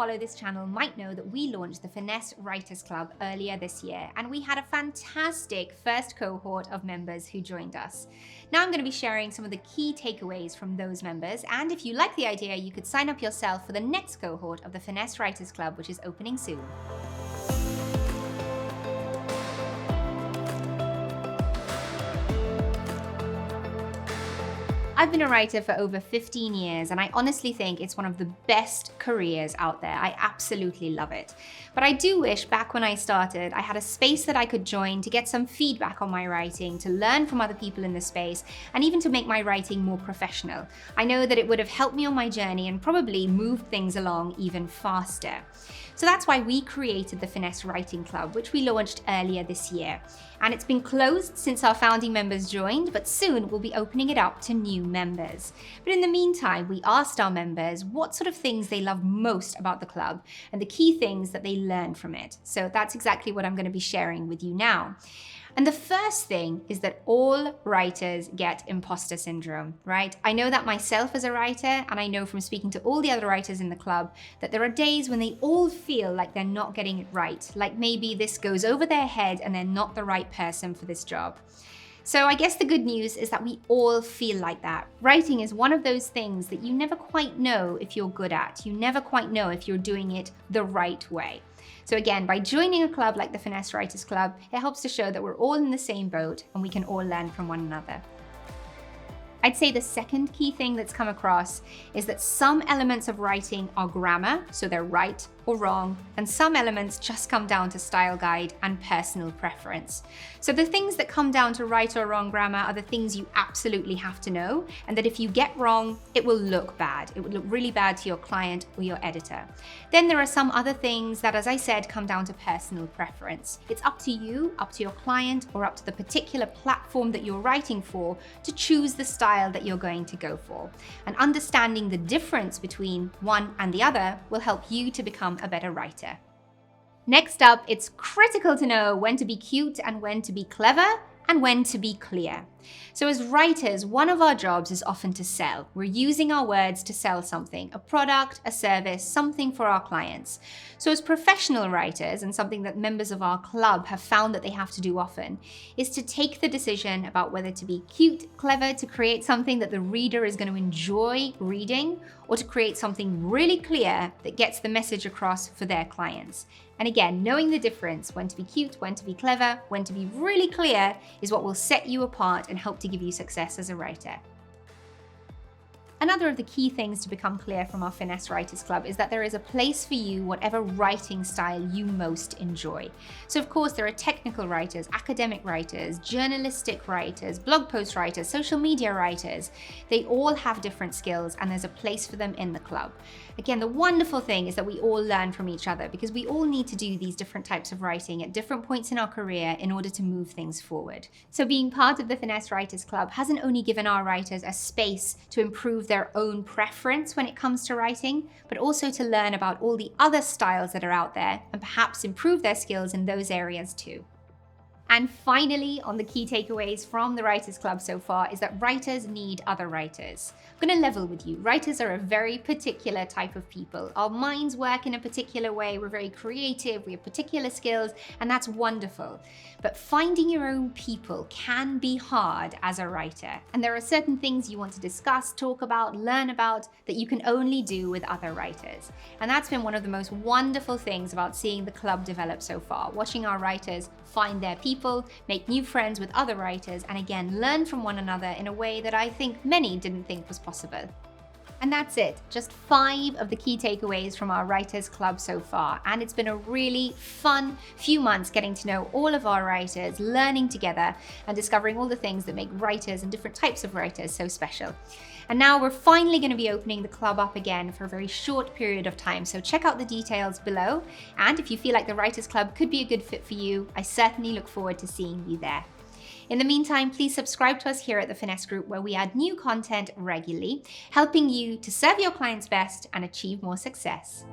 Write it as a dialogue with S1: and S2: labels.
S1: follow this channel might know that we launched the Finesse Writers Club earlier this year, and we had a fantastic first cohort of members who joined us. Now I'm going to be sharing some of the key takeaways from those members, and if you like the idea, you could sign up yourself for the next cohort of the Finesse Writers Club, which is opening soon. I've been a writer for over 15 years, and I honestly think it's one of the best careers out there. I absolutely love it. But I do wish back when I started, I had a space that I could join to get some feedback on my writing, to learn from other people in the space, and even to make my writing more professional. I know that it would have helped me on my journey and probably moved things along even faster. So that's why we created the Finesse Writing Club, which we launched earlier this year. And it's been closed since our founding members joined, but soon we'll be opening it up to new members. But in the meantime, we asked our members what sort of things they love most about the club and the key things that they learned from it. So that's exactly what I'm going to be sharing with you now. And the first thing is that all writers get imposter syndrome, right? I know that myself as a writer, and I know from speaking to all the other writers in the club that there are days when they all feel like they're not getting it right, like maybe this goes over their head and they're not the right person for this job. So I guess the good news is that we all feel like that. Writing is one of those things that you never quite know if you're good at. You never quite know if you're doing it the right way. So again, by joining a club like the Finesse Writers Club, it helps to show that we're all in the same boat and we can all learn from one another. I'd say the second key thing that's come across is that some elements of writing are grammar, so they're right or wrong, and some elements just come down to style guide and personal preference. So the things that come down to right or wrong grammar are the things you absolutely have to know, and that if you get wrong, it will look bad. It would look really bad to your client or your editor. Then there are some other things that, as I said, come down to personal preference. It's up to you, up to your client, or up to the particular platform that you're writing for to choose the style that you're going to go for. And understanding the difference between one and the other will help you to become a better writer. Next up, it's critical to know when to be cute and when to be clever and when to be clear. So as writers, one of our jobs is often to sell. We're using our words to sell something, a product, a service, something for our clients. So as professional writers, and something that members of our club have found that they have to do often, is to take the decision about whether to be cute, clever, to create something that the reader is going to enjoy reading, or to create something really clear that gets the message across for their clients. And again, knowing the difference, when to be cute, when to be clever, when to be really clear, is what will set you apart and help to give you success as a writer. Another of the key things to become clear from our Finesse Writers Club is that there is a place for you, whatever writing style you most enjoy. So of course there are technical writers, academic writers, journalistic writers, blog post writers, social media writers. They all have different skills and there's a place for them in the club. Again, the wonderful thing is that we all learn from each other because we all need to do these different types of writing at different points in our career in order to move things forward. So being part of the Finesse Writers Club hasn't only given our writers a space to improve their own preference when it comes to writing, but also to learn about all the other styles that are out there and perhaps improve their skills in those areas too. And finally, on the key takeaways from the Writers Club so far is that writers need other writers. I'm going to level with you. Writers are a very particular type of people. Our minds work in a particular way. We're very creative. We have particular skills, and that's wonderful. But finding your own people can be hard as a writer. And there are certain things you want to discuss, talk about, learn about that you can only do with other writers. And that's been one of the most wonderful things about seeing the club develop so far, watching our writers find their people, make new friends with other writers, and again, learn from one another in a way that I think many didn't think was possible. And that's it, just 5 of the key takeaways from our Writers Club so far. And it's been a really fun few months getting to know all of our writers, learning together, and discovering all the things that make writers and different types of writers so special. And now we're finally going to be opening the club up again for a very short period of time. So check out the details below. And if you feel like the Writers Club could be a good fit for you, I certainly look forward to seeing you there. In the meantime, please subscribe to us here at the Finesse Group, where we add new content regularly, helping you to serve your clients best and achieve more success.